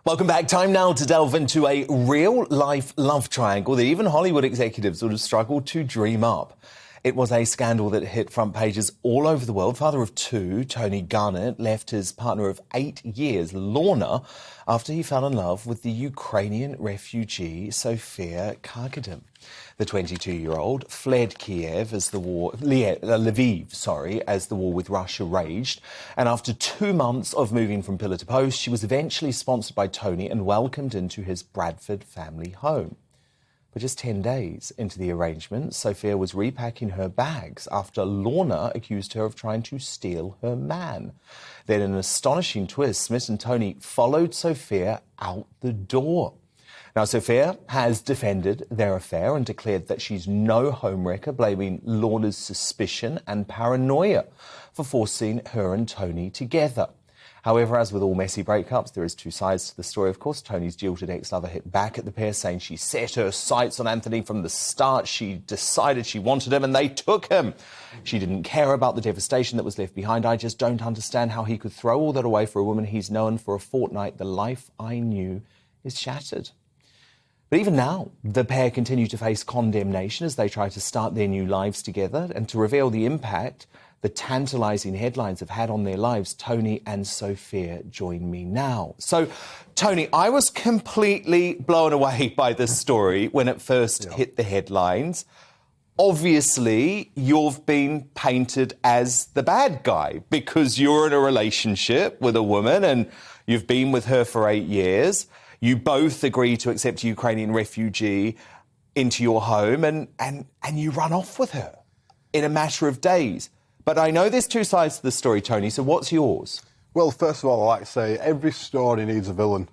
Welcome back. Time now to delve into a real-life love triangle that even Hollywood executives would have struggled to dream up. It was a scandal that hit front pages all over the world. Father of two, Tony Garnett, left his partner of 8 years, Lorna, after he fell in love with the Ukrainian refugee Sofiia Karkadym. The 22-year-old fled Lviv, as the war with Russia raged. And after 2 months of moving from pillar to post, she was eventually sponsored by Tony and welcomed into his Bradford family home. But just 10 days into the arrangement, Sofiia was repacking her bags after Lorna accused her of trying to steal her man. Then, in an astonishing twist, Smith and Tony followed Sofiia out the door. Now, Sofiia has defended their affair and declared that she's no homewrecker, blaming Lorna's suspicion and paranoia for forcing her and Tony together. However, as with all messy breakups, there is two sides to the story. Of course, Tony's jilted ex-lover hit back at the pair, saying she set her sights on Anthony from the start. She decided she wanted him and they took him. She didn't care about the devastation that was left behind. I just don't understand how he could throw all that away for a woman he's known for a fortnight. The life I knew is shattered. But even now, the pair continue to face condemnation as they try to start their new lives together. And to reveal the impact the tantalising headlines have had on their lives, Tony and Sofiia join me now. So, Tony, I was completely blown away by this story when it first hit the headlines. Obviously, you've been painted as the bad guy because you're in a relationship with a woman and you've been with her for 8 years. You both agree to accept a Ukrainian refugee into your home and you run off with her in a matter of days. But I know there's two sides to the story, Tony, so what's yours? Well, first of all, I like to say every story needs a villain,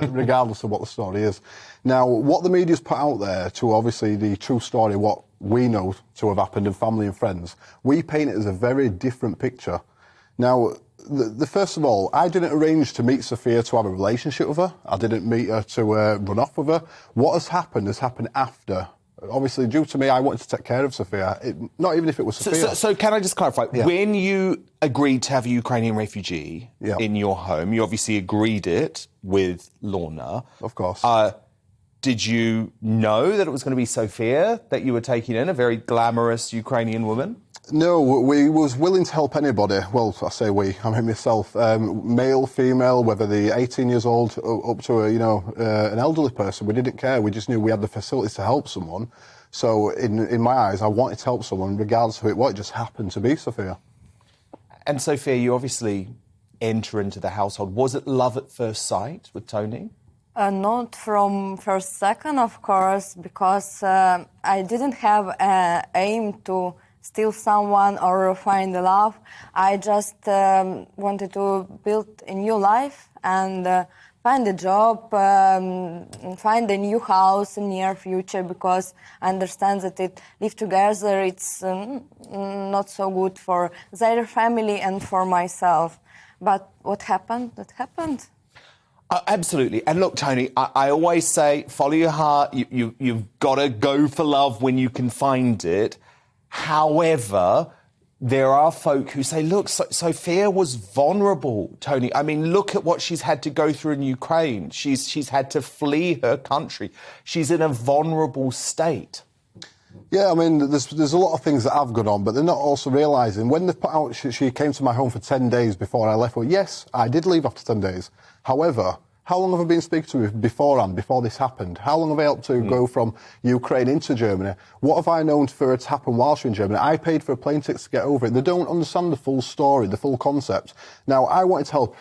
regardless of what the story is. Now, what the media's put out there to obviously the true story, what we know to have happened in family and friends, we paint it as a very different picture. Now, first of all, I didn't arrange to meet Sofiia to have a relationship with her. I didn't meet her to run off with her. What has happened after. Obviously, due to me, I wanted to take care of Sofiia, not even if it was Sofiia. So can I just clarify? Yeah. When you agreed to have a Ukrainian refugee in your home, you obviously agreed it with Lorna. Of course. Did you know that it was going to be Sofiia that you were taking in, a very glamorous Ukrainian woman? No, we was willing to help anybody. Well, I say we, I mean myself, male, female, whether they're 18 years old up to an elderly person. We didn't care. We just knew we had the facilities to help someone. So in my eyes, I wanted to help someone, regardless of what it just happened to be Sofiia. And Sofiia, you obviously enter into the household. Was it love at first sight with Tony? Not from first second, of course, because I didn't have an aim to steal someone or find love. I just wanted to build a new life and find a job, find a new house in near future, because I understand that live together, it's not so good for their family and for myself. But what happened? That happened. Absolutely. And look, Tony, I always say, follow your heart. You've got to go for love when you can find it. However, there are folk who say, look, Sofiia was vulnerable, Tony. I mean, look at what she's had to go through in Ukraine. She's had to flee her country. She's in a vulnerable state. Yeah, I mean, there's a lot of things that have gone on, but they're not also realising. When they put out, she came to my home for 10 days before I left. Well, yes, I did leave after 10 days. However, how long have I been speaking to her beforehand, before this happened? How long have I helped to go from Ukraine into Germany? What have I known for it to happen whilst you're in Germany? I paid for a plane ticket to get over it. They don't understand the full story, the full concept. Now, I wanted to help,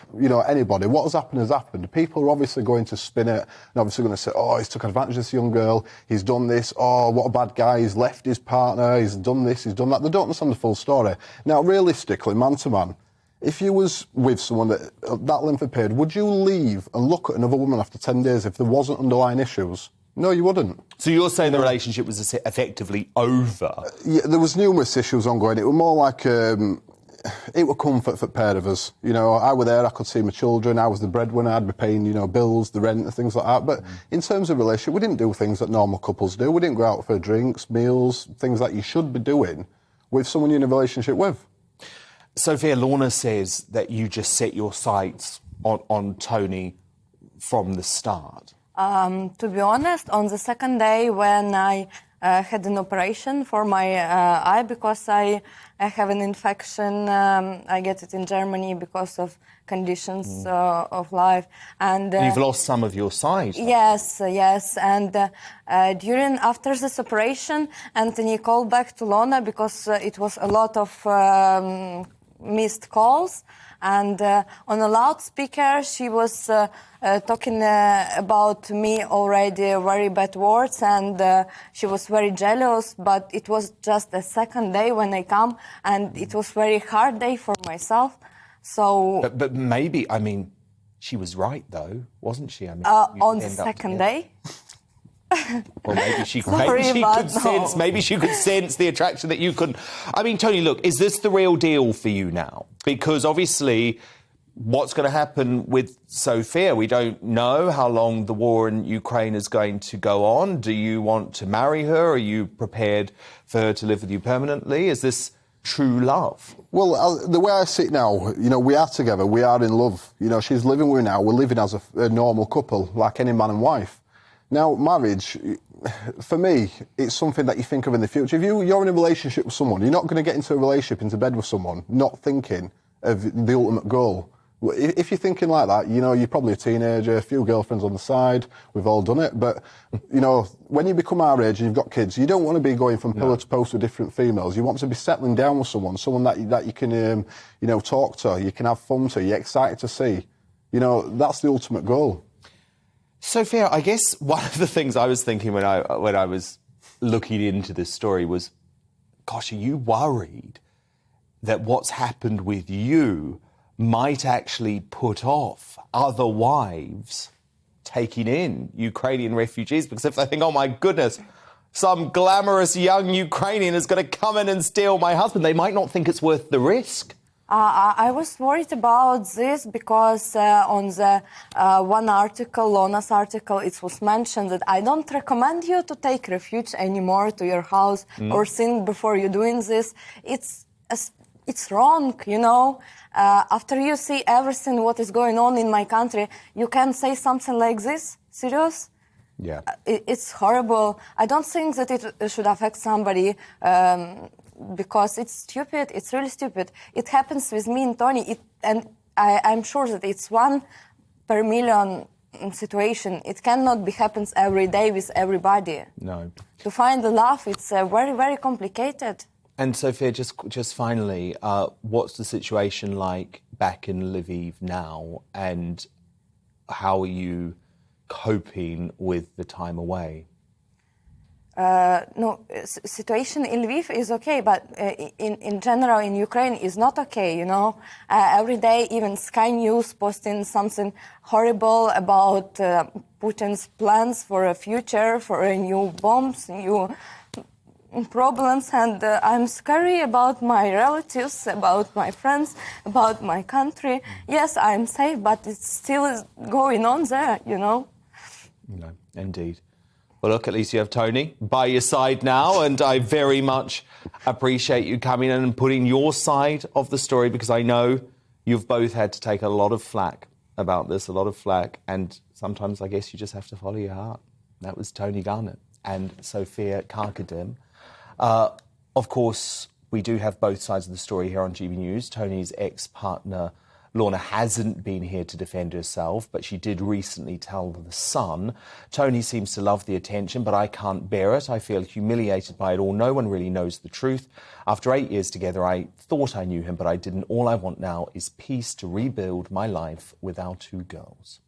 anybody. What has happened has happened. People are obviously going to spin it and obviously going to say, oh, he's took advantage of this young girl. He's done this. Oh, what a bad guy. He's left his partner. He's done this. He's done that. They don't understand the full story. Now, realistically, man to man, if you was with someone that length of period, would you leave and look at another woman after 10 days if there wasn't underlying issues? No, you wouldn't. So you're saying the relationship was effectively over? Yeah, there was numerous issues ongoing. It was more like it was comfort for the pair of us. I was there, I could see my children, I was the breadwinner, I'd be paying, bills, the rent and things like that. But in terms of relationship, we didn't do things that normal couples do. We didn't go out for drinks, meals, things that you should be doing with someone you're in a relationship with. Sofiia, Lorna says that you just set your sights on Tony from the start? To be honest, on the second day when I had an operation for my eye because I have an infection, I get it in Germany because of conditions of life. And You've lost some of your sight. Yes. And after this operation, Anthony called back to Lona because it was a lot of missed calls. And on a loudspeaker, she was talking about me already very bad words, and she was very jealous. But it was just the second day when I come, and it was very hard day for myself. So, but maybe, I mean, she was right though, wasn't she? I mean, on the second day. Well, maybe she Sorry, could sense. Maybe she could sense the attraction that you couldn't. I mean, Tony, look, is this the real deal for you now? Because obviously, what's going to happen with Sofiia? We don't know how long the war in Ukraine is going to go on. Do you want to marry her? Are you prepared for her to live with you permanently? Is this true love? Well, the way I see it now, you know, we are together, we are in love. You know, she's living with me now. We're living as a normal couple, like any man and wife. Now, marriage, for me, it's something that you think of in the future. If you're in a relationship with someone, you're not going to get into a relationship, into bed with someone, not thinking of the ultimate goal. If you're thinking like that, you know, you're probably a teenager, a few girlfriends on the side, we've all done it. But, you know, when you become our age and you've got kids, you don't want to be going from pillar to post with different females. You want to be settling down with someone that you can, you know, talk to, you can have fun to, you're excited to see. You know, that's the ultimate goal. Sofiia, I guess one of the things I was thinking when I was looking into this story was, gosh, are you worried that what's happened with you might actually put off other wives taking in Ukrainian refugees? Because if they think, oh my goodness, some glamorous young Ukrainian is going to come in and steal my husband, they might not think it's worth the risk. I was worried about this because on the one article, Lona's article, it was mentioned that I don't recommend you to take refuge anymore to your house or think before you're doing this. It's wrong, you know. After you see everything what is going on in my country, you can say something like this? Serious? Yeah. It's horrible. I don't think that it should affect somebody because it's stupid. It's really stupid. It happens with me and Tony, and I'm sure that it's 1 per million situation. It cannot be happens every day with everybody. No. To find the love, it's very, very complicated. And Sofiia, just finally, what's the situation like back in Lviv now, and how are you coping with the time away? Situation in Lviv is okay, but in general in Ukraine is not okay, you know. Every day, even Sky News posting something horrible about Putin's plans for a future, for new bombs, new problems, and I'm scary about my relatives, about my friends, about my country. Yes, I'm safe, but it still is going on there, you know. No, indeed. Well, look, at least you have Tony by your side now, and I very much appreciate you coming in and putting your side of the story, because I know you've both had to take a lot of flack about this, and sometimes I guess you just have to follow your heart. That was Tony Garnett and Sofiia Karkadym. Of course, we do have both sides of the story here on GBNews. Tony's ex-partner Lorna hasn't been here to defend herself, but she did recently tell The Sun, Tony seems to love the attention, but I can't bear it. I feel humiliated by it all. No one really knows the truth. After 8 years together, I thought I knew him, but I didn't. All I want now is peace to rebuild my life with our 2 girls.